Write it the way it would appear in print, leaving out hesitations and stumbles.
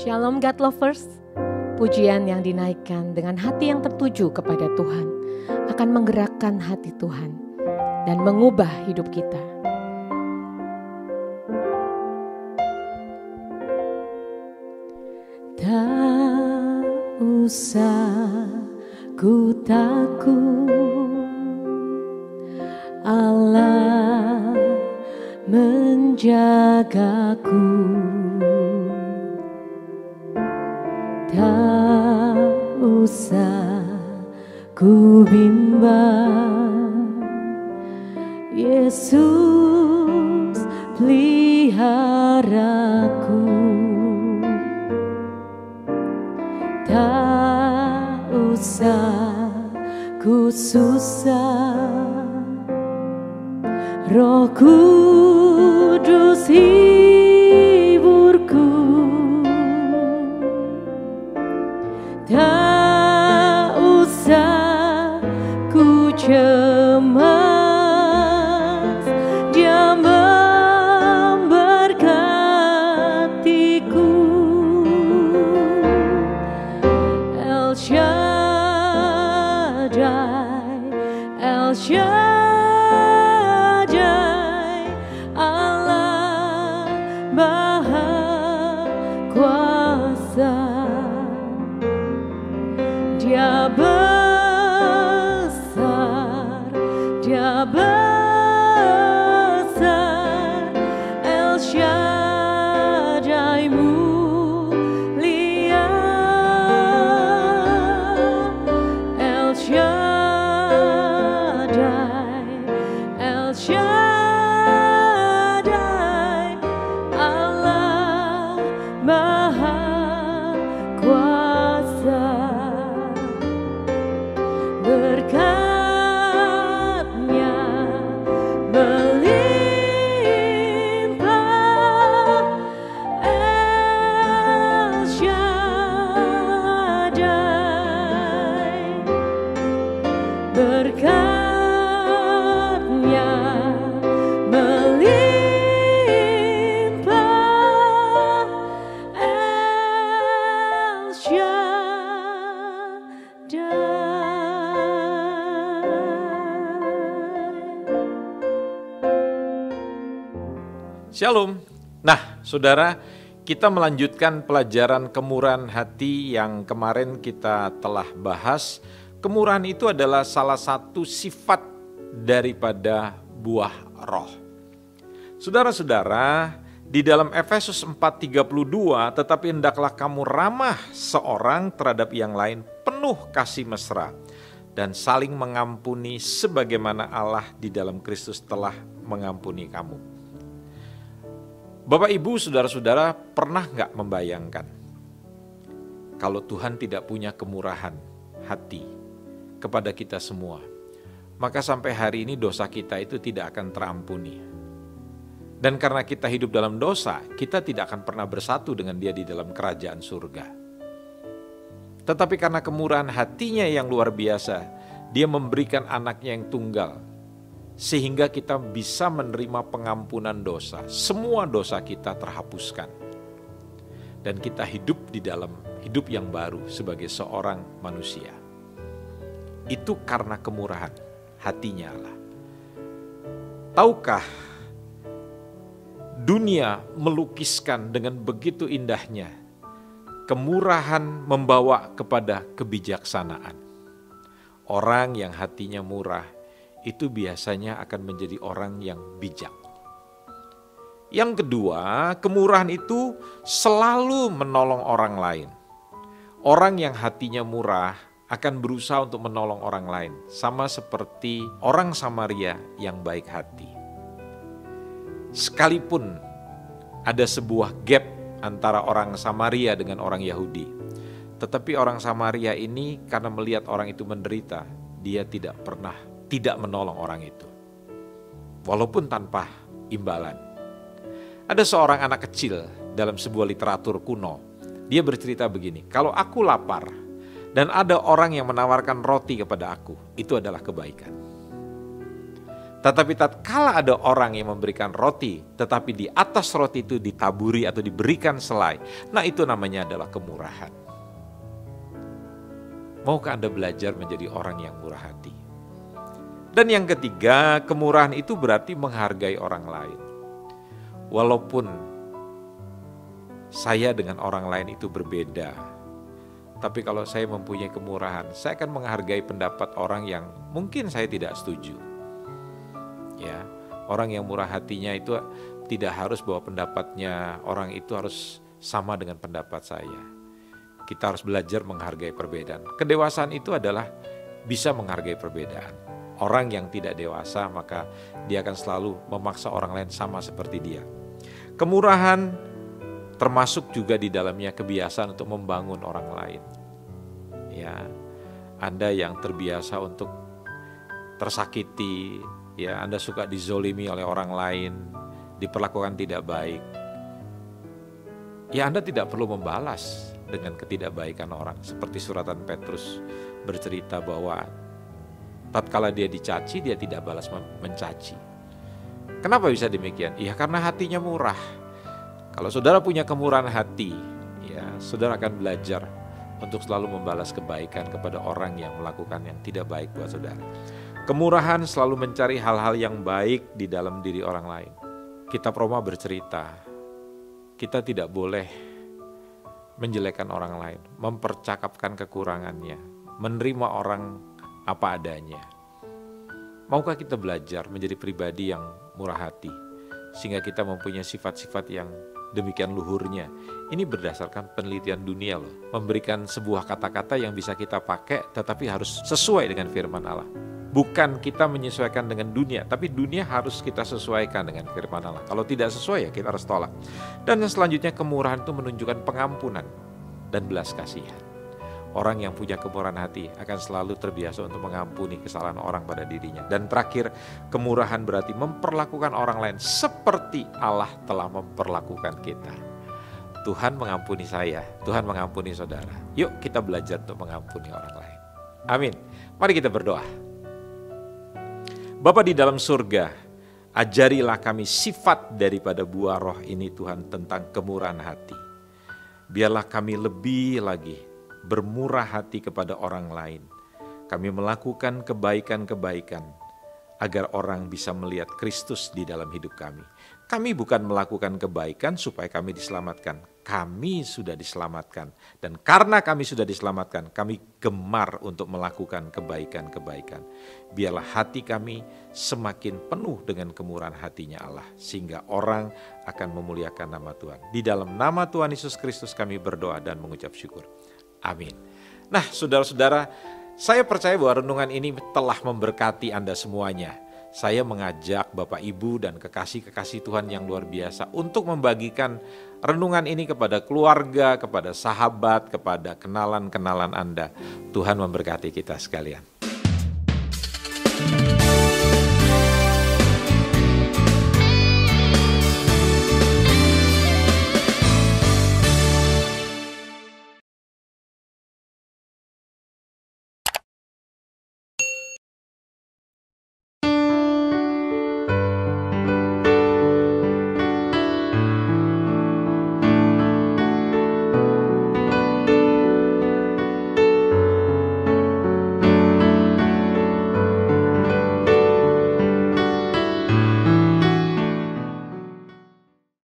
Shalom God Lovers, pujian yang dinaikkan dengan hati yang tertuju kepada Tuhan akan menggerakkan hati Tuhan dan mengubah hidup kita. Tak usah ku takut, Allah menjagaku. Tak usah ku bimbang, Yesus peliharaku. Tak usah ku susah, Roh Kudus hiburku. Tak usah ku cemas, Dia memberkatiku. El Shaddai, El Shaddai, Allah Maha Kuasa. Dia besar, Dia besar, El Shaddai mulia, El Shaddai, El Shaddai, Allah Maha Kuasa. Berkat-Nya melimpah, El Shaddai. Berkat-Nya melimpah, El Shaddai. Shalom. Nah, saudara, kita melanjutkan pelajaran kemurahan hati yang kemarin kita telah bahas. Kemurahan itu adalah salah satu sifat daripada buah roh. Saudara-saudara, di dalam Efesus 4:32, tetapi hendaklah kamu ramah seorang terhadap yang lain, penuh kasih mesra, dan saling mengampuni sebagaimana Allah di dalam Kristus telah mengampuni kamu. Bapak Ibu, saudara-saudara, pernah gak membayangkan kalau Tuhan tidak punya kemurahan hati kepada kita semua, maka sampai hari ini dosa kita itu tidak akan terampuni. Dan karena kita hidup dalam dosa, kita tidak akan pernah bersatu dengan Dia di dalam kerajaan surga. Tetapi karena kemurahan hatinya yang luar biasa, Dia memberikan anaknya yang tunggal, sehingga kita bisa menerima pengampunan dosa. Semua dosa kita terhapuskan. Dan kita hidup di dalam hidup yang baru sebagai seorang manusia. Itu karena kemurahan hatinya Allah. Tahukah, dunia melukiskan dengan begitu indahnya kemurahan membawa kepada kebijaksanaan. Orang yang hatinya murah itu biasanya akan menjadi orang yang bijak. Yang kedua, kemurahan itu selalu menolong orang lain. Orang yang hatinya murah akan berusaha untuk menolong orang lain, sama seperti orang Samaria yang baik hati. Sekalipun ada sebuah gap antara orang Samaria dengan orang Yahudi, tetapi orang Samaria ini karena melihat orang itu menderita, dia tidak pernah tidak menolong orang itu, walaupun tanpa imbalan. Ada seorang anak kecil dalam sebuah literatur kuno, dia bercerita begini, kalau aku lapar dan ada orang yang menawarkan roti kepada aku, itu adalah kebaikan. Tetapi tatkala ada orang yang memberikan roti, tetapi di atas roti itu ditaburi atau diberikan selai, nah itu namanya adalah kemurahan. Maukah Anda belajar menjadi orang yang murah hati? Dan yang ketiga, kemurahan itu berarti menghargai orang lain. Walaupun saya dengan orang lain itu berbeda, tapi kalau saya mempunyai kemurahan, saya akan menghargai pendapat orang yang mungkin saya tidak setuju. Ya, orang yang murah hatinya itu tidak harus bahwa pendapatnya orang itu harus sama dengan pendapat saya. Kita harus belajar menghargai perbedaan. Kedewasaan itu adalah bisa menghargai perbedaan. Orang yang tidak dewasa maka dia akan selalu memaksa orang lain sama seperti dia. Kemurahan termasuk juga di dalamnya kebiasaan untuk membangun orang lain. Ya, Anda yang terbiasa untuk tersakiti, ya, Anda suka dizolimi oleh orang lain, diperlakukan tidak baik. Ya, Anda tidak perlu membalas dengan ketidakbaikan orang. Seperti suratan Petrus bercerita bahwa tatkala dia dicaci, dia tidak balas mencaci. Kenapa bisa demikian? Ya, karena hatinya murah. Kalau saudara punya kemurahan hati, ya, saudara akan belajar untuk selalu membalas kebaikan kepada orang yang melakukan yang tidak baik buat saudara. Kemurahan selalu mencari hal-hal yang baik di dalam diri orang lain. Kitab Roma bercerita, kita tidak boleh menjelekkan orang lain, mempercakapkan kekurangannya, menerima orang apa adanya. Maukah kita belajar menjadi pribadi yang murah hati, sehingga kita mempunyai sifat-sifat yang demikian luhurnya? Ini berdasarkan penelitian dunia loh, memberikan sebuah kata-kata yang bisa kita pakai tetapi harus sesuai dengan firman Allah. Bukan kita menyesuaikan dengan dunia, tapi dunia harus kita sesuaikan dengan firman Allah. Kalau tidak sesuai ya kita harus tolak. Dan yang selanjutnya, kemurahan itu menunjukkan pengampunan dan belas kasihan. Orang yang punya kemurahan hati akan selalu terbiasa untuk mengampuni kesalahan orang pada dirinya. Dan terakhir, kemurahan berarti memperlakukan orang lain seperti Allah telah memperlakukan kita. Tuhan mengampuni saya, Tuhan mengampuni saudara. Yuk kita belajar untuk mengampuni orang lain. Amin. Mari kita berdoa. Bapa di dalam surga, ajarilah kami sifat daripada buah roh ini Tuhan tentang kemurahan hati. Biarlah kami lebih lagi bermurah hati kepada orang lain. Kami melakukan kebaikan-kebaikan agar orang bisa melihat Kristus di dalam hidup kami. Kami bukan melakukan kebaikan supaya kami diselamatkan. Kami sudah diselamatkan. Dan karena kami sudah diselamatkan, kami gemar untuk melakukan kebaikan-kebaikan. Biarlah hati kami semakin penuh dengan kemurahan hatinya Allah, sehingga orang akan memuliakan nama Tuhan. Di dalam nama Tuhan Yesus Kristus kami berdoa dan mengucap syukur. Amin. Nah, saudara-saudara, saya percaya bahwa renungan ini telah memberkati Anda semuanya. Saya mengajak Bapak Ibu dan kekasih-kekasih Tuhan yang luar biasa untuk membagikan renungan ini kepada keluarga, kepada sahabat, kepada kenalan-kenalan Anda. Tuhan memberkati kita sekalian.